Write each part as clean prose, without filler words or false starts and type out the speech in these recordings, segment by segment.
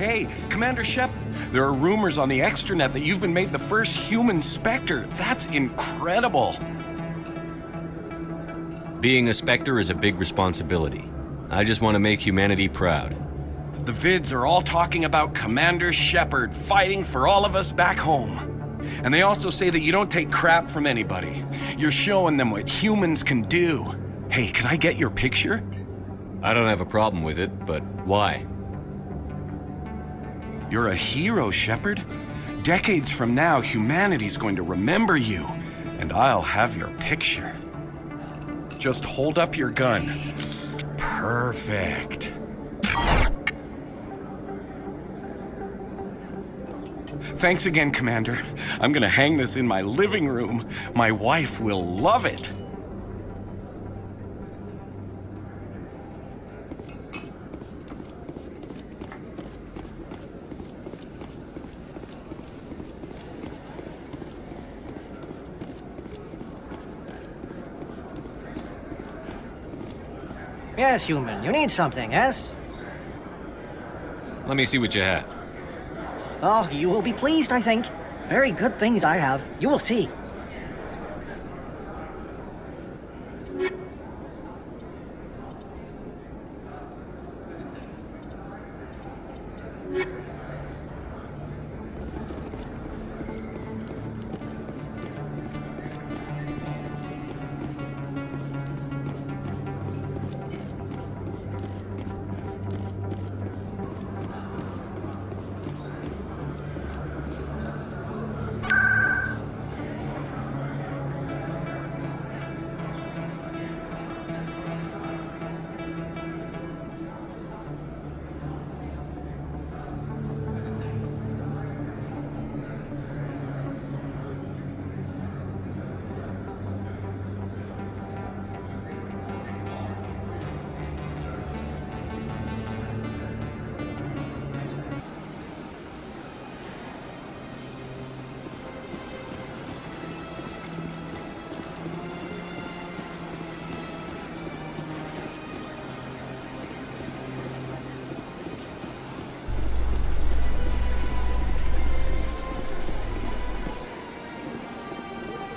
Hey, Commander Shepard, there are rumors on the extranet that you've been made the first human Spectre. That's incredible. Being a Spectre is a big responsibility. I just want to make humanity proud. The vids are all talking about Commander Shepard fighting for all of us back home. And they also say that you don't take crap from anybody. You're showing them what humans can do. Hey, can I get your picture? I don't have a problem with it, but why? You're a hero, Shepard. Decades from now, humanity's going to remember you, and I'll have your picture. Just hold up your gun. Perfect. Thanks again, Commander. I'm gonna hang this in my living room. My wife will love it. Yes, human. You need something, yes? Let me see what you have. Oh, you will be pleased, I think. Very good things I have. You will see.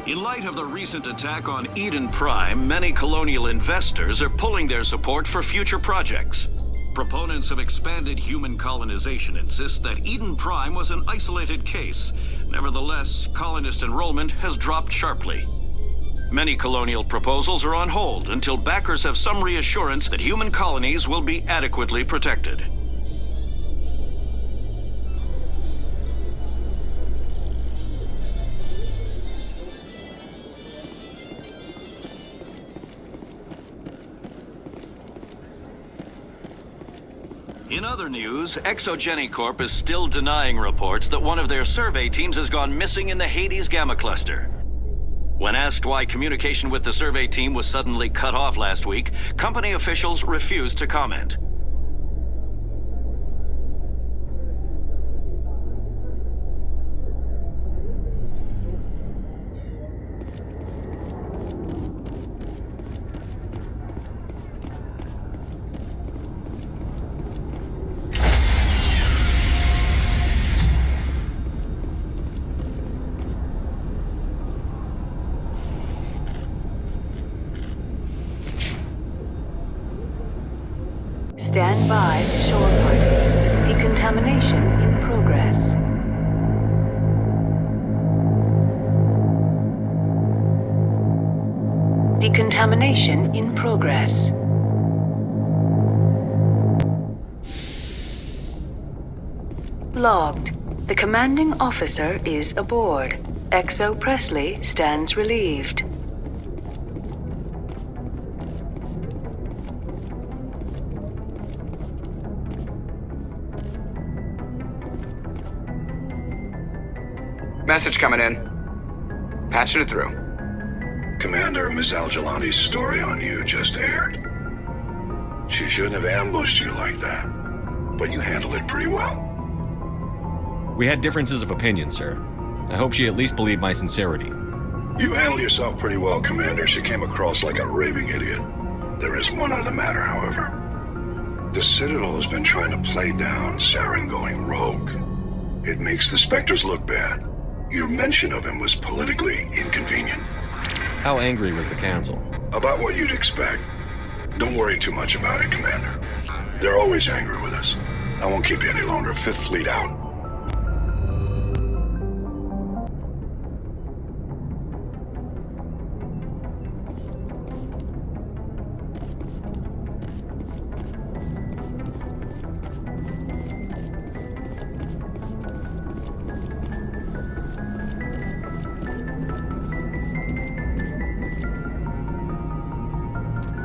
In light of the recent attack on Eden Prime, many colonial investors are pulling their support for future projects. Proponents of expanded human colonization insist that Eden Prime was an isolated case. Nevertheless, colonist enrollment has dropped sharply. Many colonial proposals are on hold until backers have some reassurance that human colonies will be adequately protected. In other news, Exogenicorp is still denying reports that one of their survey teams has gone missing in the Hades Gamma Cluster. When asked why communication with the survey team was suddenly cut off last week, company officials refused to comment. Stand by, Shepard. Decontamination in progress. Decontamination in progress. Logged. The commanding officer is aboard. Exo Presley stands relieved. Message coming in. Patching it through. Commander, Miss Al-Jalani's story on you just aired. She shouldn't have ambushed you like that, but you handled it pretty well. We had differences of opinion, sir. I hope she at least believed my sincerity. You handled yourself pretty well, Commander. She came across like a raving idiot. There is one other matter, however. The Citadel has been trying to play down Saren going rogue. It makes the Spectres look bad. Your mention of him was politically inconvenient. How angry was the Council? About what you'd expect. Don't worry too much about it, Commander. They're always angry with us. I won't keep you any longer. Fifth Fleet out.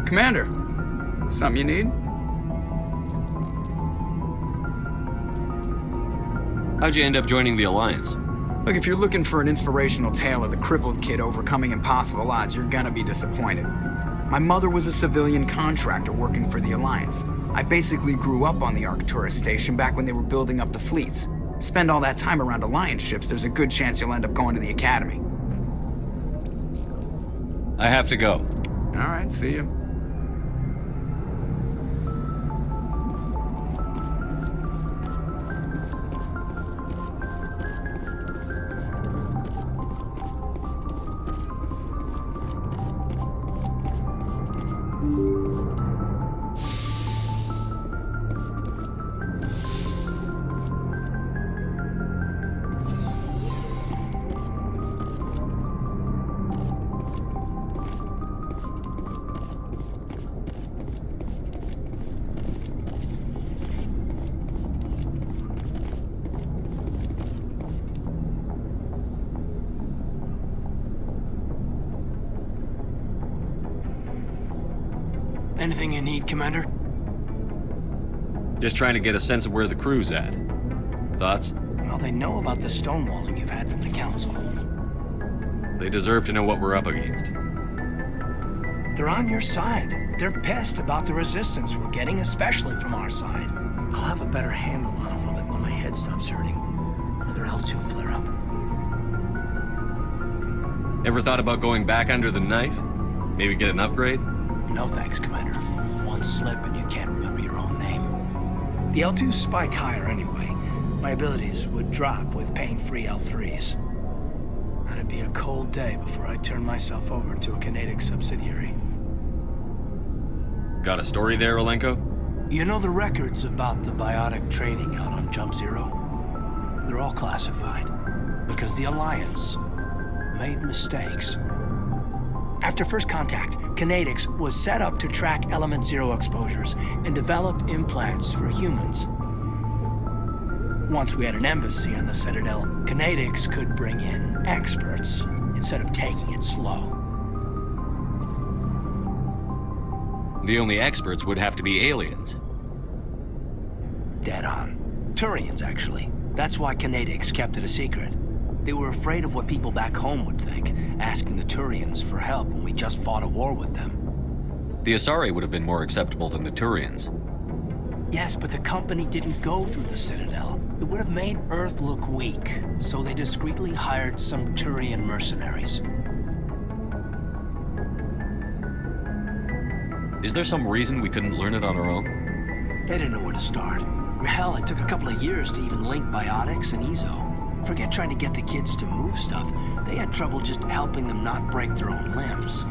Commander, something you need? How'd you end up joining the Alliance? Look, if you're looking for an inspirational tale of the crippled kid overcoming impossible odds, you're gonna be disappointed. My mother was a civilian contractor working for the Alliance. I basically grew up on the Arcturus station back when they were building up the fleets. Spend all that time around Alliance ships, there's a good chance you'll end up going to the Academy. I have to go. All right, see you. Anything you need, Commander? Just trying to get a sense of where the crew's at. Thoughts? Well, they know about the stonewalling you've had from the Council. They deserve to know what we're up against. They're on your side. They're pissed about the resistance we're getting, especially from our side. I'll have a better handle on all of it when my head stops hurting. Another L2 flare-up. Ever thought about going back under the knife? Maybe get an upgrade? No thanks, Commander. One slip and you can't remember your own name. The L2s spike higher anyway. My abilities would drop with pain-free L3s. And it'd be a cold day before I turn myself over to a Canadic subsidiary. Got a story there, Olenko? You know the records about the biotic trading out on Jump Zero? They're all classified. Because the Alliance made mistakes. After first contact, Canadics was set up to track Element Zero exposures and develop implants for humans. Once we had an embassy on the Citadel, Canadics could bring in experts instead of taking it slow. The only experts would have to be aliens. Dead on. Turians, actually. That's why Canadics kept it a secret. They were afraid of what people back home would think, asking the Turians for help when we just fought a war with them. The Asari would have been more acceptable than the Turians. Yes, but the company didn't go through the Citadel. It would have made Earth look weak, so they discreetly hired some Turian mercenaries. Is there some reason we couldn't learn it on our own? They didn't know where to start. Hell, it took a couple of years to even link biotics and Ezo. Forget trying to get the kids to move stuff. They had trouble just helping them not break their own limbs.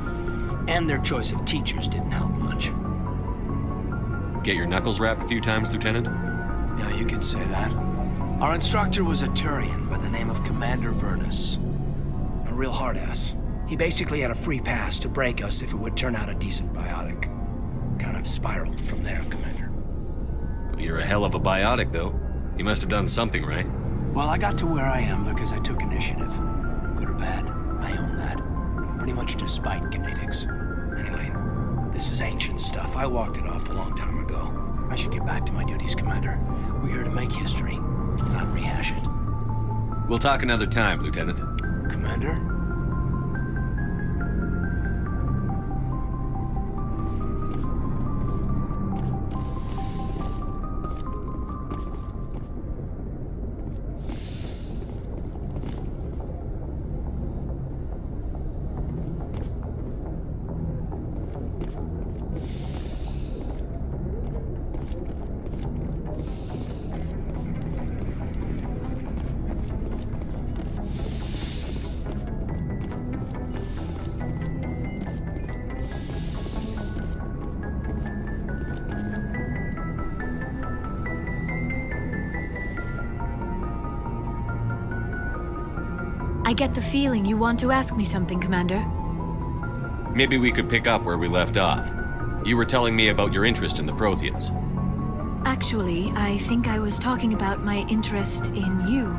And their choice of teachers didn't help much. Get your knuckles rapped a few times, Lieutenant? Yeah, you could say that. Our instructor was a Turian by the name of Commander Vernus. A real hard-ass. He basically had a free pass to break us if it would turn out a decent biotic. Kind of spiraled from there, Commander. Well, you're a hell of a biotic, though. You must have done something right. Well, I got to where I am because I took initiative. Good or bad, I own that. Pretty much despite Canadics. Anyway, this is ancient stuff. I walked it off a long time ago. I should get back to my duties, Commander. We're here to make history, not rehash it. We'll talk another time, Lieutenant. Commander? I get the feeling you want to ask me something, Commander. Maybe we could pick up where we left off. You were telling me about your interest in the Protheans. Actually, I think I was talking about my interest in you,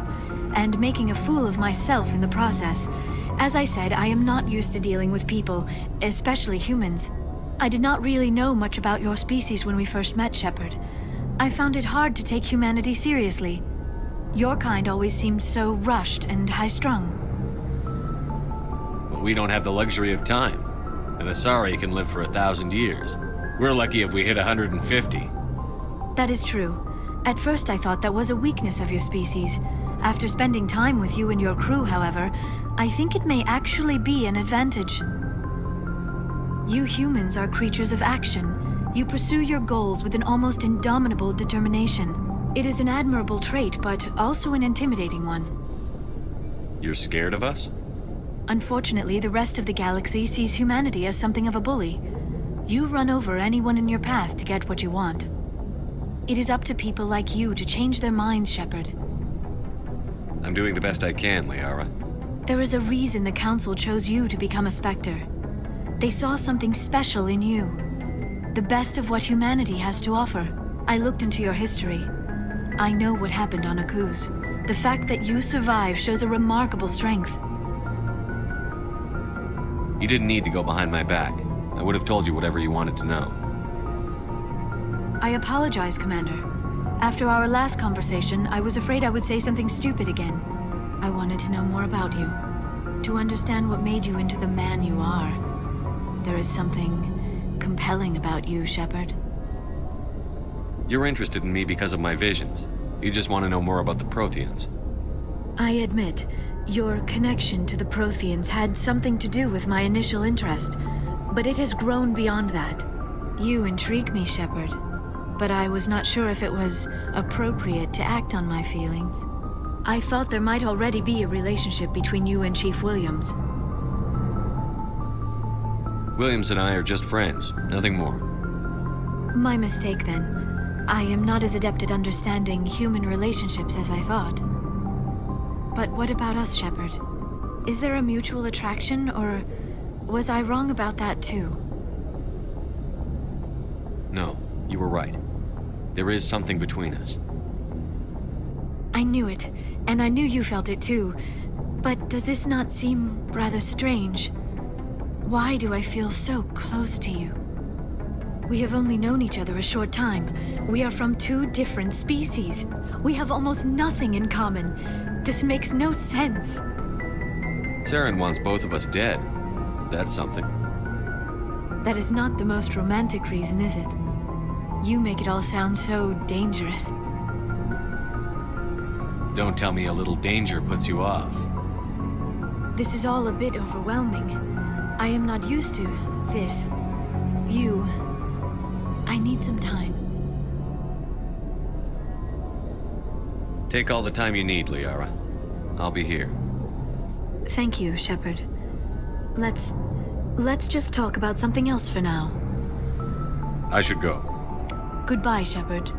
and making a fool of myself in the process. As I said, I am not used to dealing with people, especially humans. I did not really know much about your species when we first met, Shepard. I found it hard to take humanity seriously. Your kind always seemed so rushed and high-strung. Well, we don't have the luxury of time. And Asari can live for 1,000 years. We're lucky if we hit 150. That is true. At first I thought that was a weakness of your species. After spending time with you and your crew, however, I think it may actually be an advantage. You humans are creatures of action. You pursue your goals with an almost indomitable determination. It is an admirable trait, but also an intimidating one. You're scared of us? Unfortunately, the rest of the galaxy sees humanity as something of a bully. You run over anyone in your path to get what you want. It is up to people like you to change their minds, Shepard. I'm doing the best I can, Liara. There is a reason the Council chose you to become a Spectre. They saw something special in you. The best of what humanity has to offer. I looked into your history. I know what happened on Akuz. The fact that you survived shows a remarkable strength. You didn't need to go behind my back. I would have told you whatever you wanted to know. I apologize, Commander. After our last conversation, I was afraid I would say something stupid again. I wanted to know more about you. To understand what made you into the man you are. There is something compelling about you, Shepard. You're interested in me because of my visions. You just want to know more about the Protheans. I admit, your connection to the Protheans had something to do with my initial interest, but it has grown beyond that. You intrigue me, Shepard, but I was not sure if it was appropriate to act on my feelings. I thought there might already be a relationship between you and Chief Williams. Williams and I are just friends, nothing more. My mistake, then. I am not as adept at understanding human relationships as I thought. But what about us, Shepard? Is there a mutual attraction, or was I wrong about that too? No, you were right. There is something between us. I knew it, and I knew you felt it too. But does this not seem rather strange? Why do I feel so close to you? We have only known each other a short time. We are from two different species. We have almost nothing in common. This makes no sense. Saren wants both of us dead. That's something. That is not the most romantic reason, is it? You make it all sound so dangerous. Don't tell me a little danger puts you off. This is all a bit overwhelming. I am not used to this. You. I need some time. Take all the time you need, Liara. I'll be here. Thank you, Shepard. Let's just talk about something else for now. I should go. Goodbye, Shepard.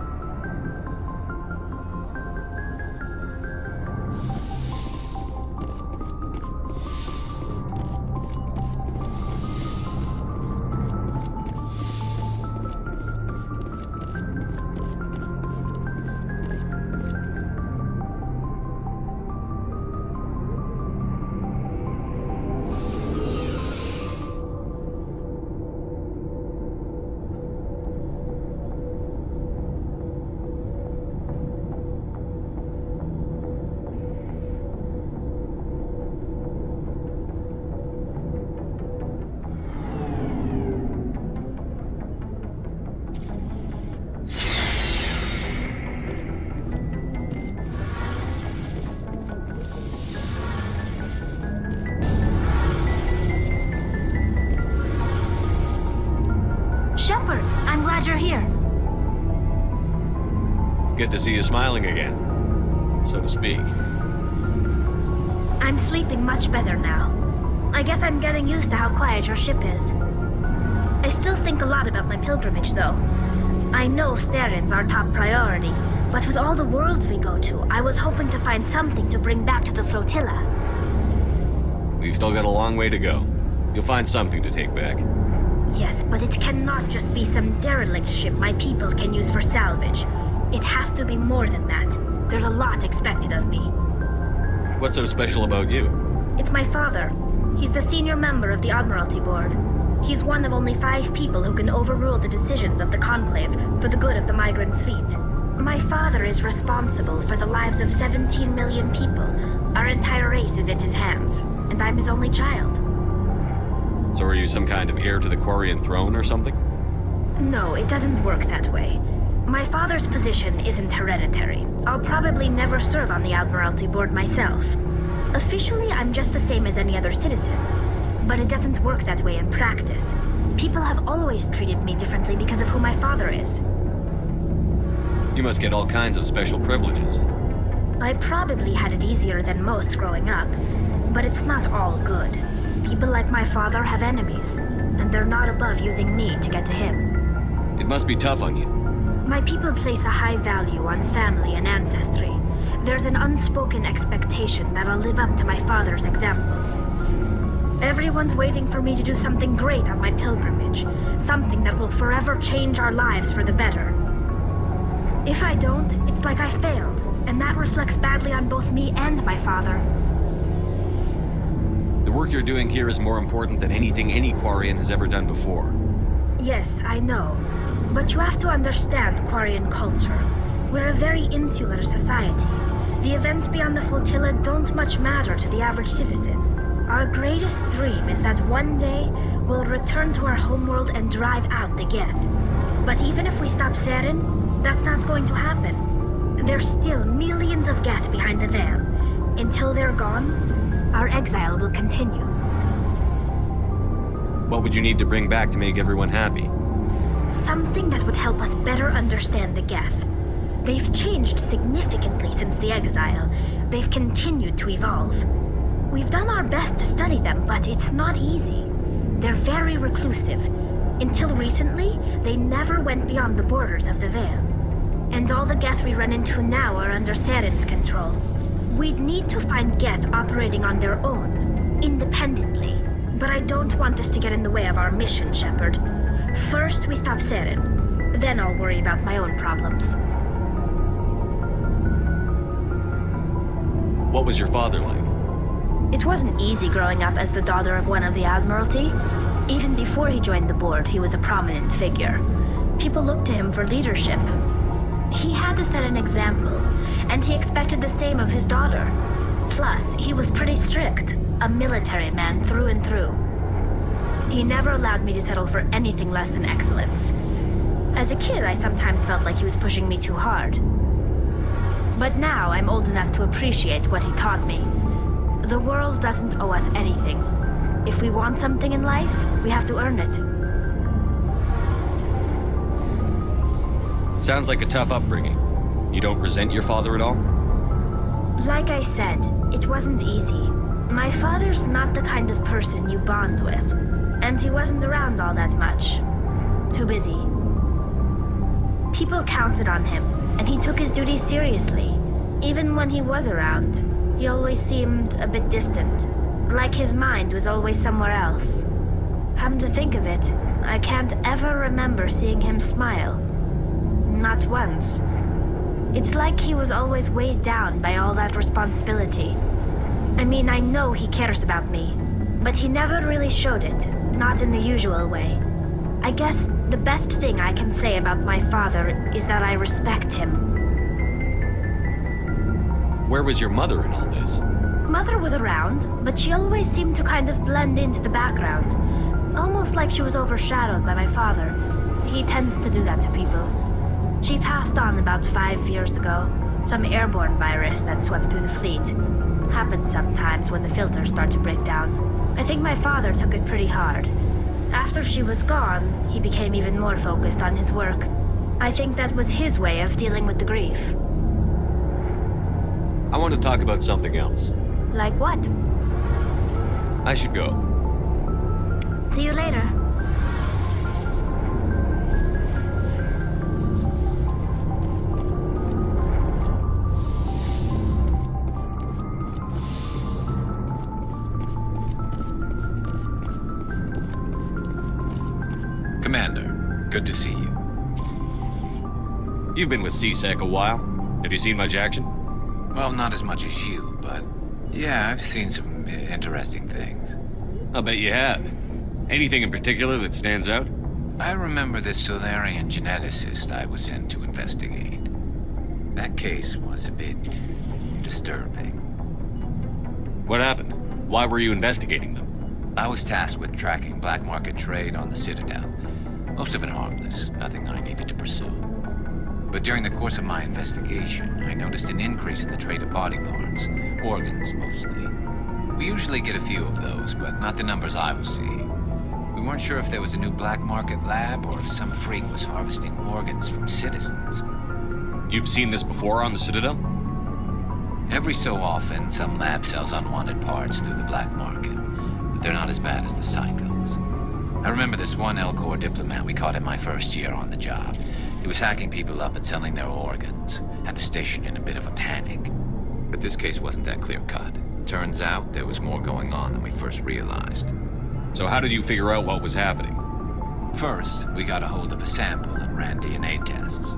Shepard, I'm glad you're here. Good to see you smiling again, so to speak. I'm sleeping much better now. I guess I'm getting used to how quiet your ship is. I still think a lot about my pilgrimage, though. I know Staren's our top priority, but with all the worlds we go to, I was hoping to find something to bring back to the flotilla. We've still got a long way to go. You'll find something to take back. Yes, but it cannot just be some derelict ship my people can use for salvage. It has to be more than that. There's a lot expected of me. What's so special about you? It's my father. He's the senior member of the Admiralty Board. He's one of only 5 people who can overrule the decisions of the Conclave for the good of the migrant fleet. My father is responsible for the lives of 17 million people. Our entire race is in his hands, and I'm his only child. So are you some kind of heir to the Quarian throne or something? No, it doesn't work that way. My father's position isn't hereditary. I'll probably never serve on the Admiralty Board myself. Officially, I'm just the same as any other citizen. But it doesn't work that way in practice. People have always treated me differently because of who my father is. You must get all kinds of special privileges. I probably had it easier than most growing up, but it's not all good. People like my father have enemies, and they're not above using me to get to him. It must be tough on you. My people place a high value on family and ancestry. There's an unspoken expectation that I'll live up to my father's example. Everyone's waiting for me to do something great on my pilgrimage, something that will forever change our lives for the better. If I don't, it's like I failed, and that reflects badly on both me and my father. The work you're doing here is more important than anything any Quarian has ever done before. Yes, I know. But you have to understand Quarian culture. We're a very insular society. The events beyond the flotilla don't much matter to the average citizen. Our greatest dream is that one day we'll return to our homeworld and drive out the Geth. But even if we stop Saren, that's not going to happen. There's still millions of Geth behind the veil. Until they're gone, our exile will continue. What would you need to bring back to make everyone happy? Something that would help us better understand the Geth. They've changed significantly since the exile. They've continued to evolve. We've done our best to study them, but it's not easy. They're very reclusive. Until recently, they never went beyond the borders of the Veil. And all the Geth we run into now are under Saren's control. We'd need to find Geth operating on their own, independently. But I don't want this to get in the way of our mission, Shepard. First, we stop Saren. Then I'll worry about my own problems. What was your father like? It wasn't easy growing up as the daughter of one of the Admiralty. Even before he joined the board, he was a prominent figure. People looked to him for leadership. He had to set an example, and he expected the same of his daughter. Plus, he was pretty strict, a military man through and through. He never allowed me to settle for anything less than excellence. As a kid, I sometimes felt like he was pushing me too hard. But now I'm old enough to appreciate what he taught me. The world doesn't owe us anything. If we want something in life, we have to earn it. Sounds like a tough upbringing. You don't resent your father at all? Like I said, it wasn't easy. My father's not the kind of person you bond with, and he wasn't around all that much. Too busy. People counted on him, and he took his duties seriously. Even when he was around, he always seemed a bit distant, like his mind was always somewhere else. Come to think of it, I can't ever remember seeing him smile. Not once. It's like he was always weighed down by all that responsibility. I mean, I know he cares about me, but he never really showed it, not in the usual way. I guess the best thing I can say about my father is that I respect him. Where was your mother in all this? Mother was around, but she always seemed to kind of blend into the background. Almost like she was overshadowed by my father. He tends to do that to people. She passed on about 5 years ago. Some airborne virus that swept through the fleet. Happens sometimes when the filters start to break down. I think my father took it pretty hard. After she was gone, he became even more focused on his work. I think that was his way of dealing with the grief. I want to talk about something else. Like what? I should go. See you later. Commander, good to see you. You've been with CSEC a while. Have you seen much action? Well, not as much as you, but yeah, I've seen some interesting things. I'll bet you have. Anything in particular that stands out? I remember this Solarian geneticist I was sent to investigate. That case was a bit disturbing. What happened? Why were you investigating them? I was tasked with tracking black market trade on the Citadel. Most of it harmless, nothing I needed to pursue. But during the course of my investigation, I noticed an increase in the trade of body parts, organs mostly. We usually get a few of those, but not the numbers I was seeing. We weren't sure if there was a new black market lab or if some freak was harvesting organs from citizens. You've seen this before on the Citadel? Every so often, some lab sells unwanted parts through the black market, but they're not as bad as the psychos. I remember this one Elcor diplomat we caught in my first year on the job. He was hacking people up and selling their organs. Had the station in a bit of a panic. But this case wasn't that clear-cut. Turns out there was more going on than we first realized. So how did you figure out what was happening? First, we got a hold of a sample and ran DNA tests.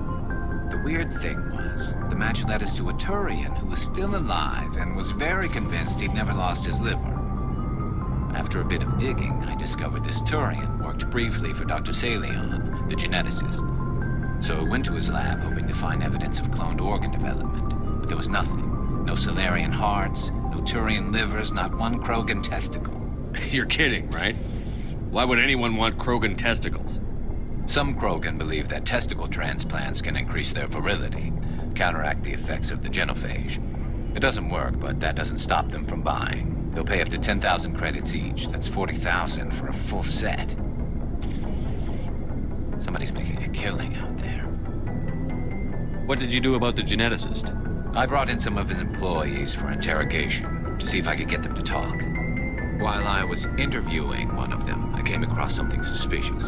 The weird thing was, the match led us to a Turian who was still alive and was very convinced he'd never lost his liver. After a bit of digging, I discovered this Turian worked briefly for Dr. Salion, the geneticist. So I went to his lab hoping to find evidence of cloned organ development, but there was nothing. No Solarian hearts, no Turian livers, not one Krogan testicle. You're kidding, right? Why would anyone want Krogan testicles? Some Krogan believe that testicle transplants can increase their virility, counteract the effects of the genophage. It doesn't work, but that doesn't stop them from buying. They'll pay up to 10,000 credits each. That's 40,000 for a full set. Somebody's making a killing out there. What did you do about the geneticist? I brought in some of his employees for interrogation, to see if I could get them to talk. While I was interviewing one of them, I came across something suspicious.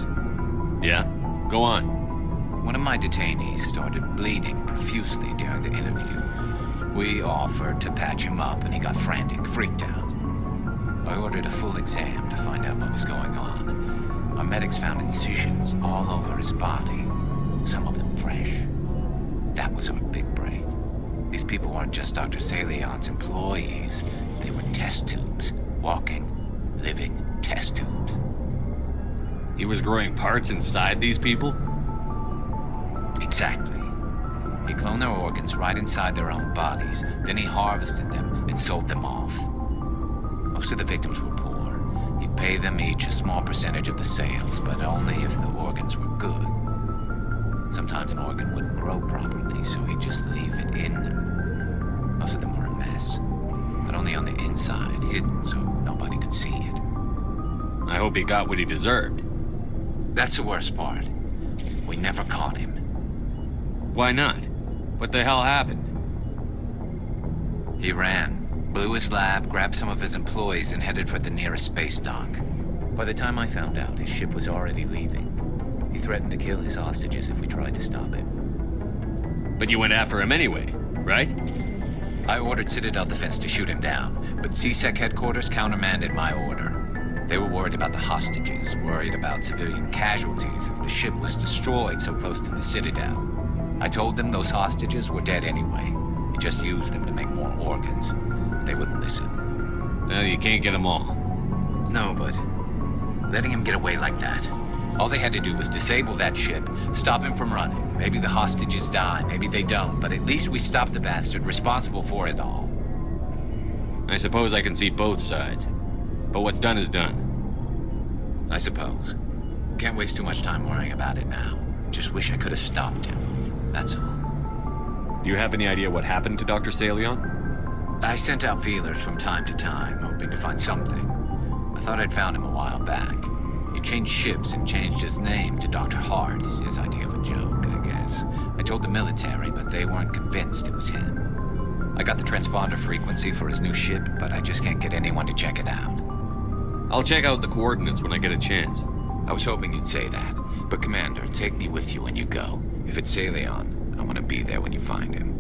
Yeah? Go on. One of my detainees started bleeding profusely during the interview. We offered to patch him up, and he got frantic, freaked out. I ordered a full exam to find out what was going on. Our medics found incisions all over his body, some of them fresh. That was our big break. These people weren't just Dr. Salion's employees. They were test tubes. Walking, living test tubes. He was growing parts inside these people? Exactly. He cloned their organs right inside their own bodies, then he harvested them and sold them off. Most of the victims were poor. He'd pay them each a small percentage of the sales, but only if the organs were good. Sometimes an organ wouldn't grow properly, so he'd just leave it in them. Most of them were a mess, but only on the inside, hidden so nobody could see it. I hope he got what he deserved. That's the worst part. We never caught him. Why not? What the hell happened? He ran, blew his lab, grabbed some of his employees, and headed for the nearest space dock. By the time I found out, his ship was already leaving. He threatened to kill his hostages if we tried to stop him. But you went after him anyway, right? I ordered Citadel Defense to shoot him down, but CSEC headquarters countermanded my order. They were worried about the hostages, worried about civilian casualties if the ship was destroyed so close to the Citadel. I told them those hostages were dead anyway. We just used them to make more organs. But they wouldn't listen. Well, you can't get them all. No, but letting him get away like that. All they had to do was disable that ship, stop him from running. Maybe the hostages die, maybe they don't, but at least we stopped the bastard responsible for it all. I suppose I can see both sides. But what's done is done. I suppose. Can't waste too much time worrying about it now. Just wish I could have stopped him. That's all. Do you have any idea what happened to Dr. Salion? I sent out feelers from time to time, hoping to find something. I thought I'd found him a while back. He changed ships and changed his name to Dr. Hart, his idea of a joke, I guess. I told the military, but they weren't convinced it was him. I got the transponder frequency for his new ship, but I just can't get anyone to check it out. I'll check out the coordinates when I get a chance. I was hoping you'd say that. But Commander, take me with you when you go. If it's Salion, I want to be there when you find him.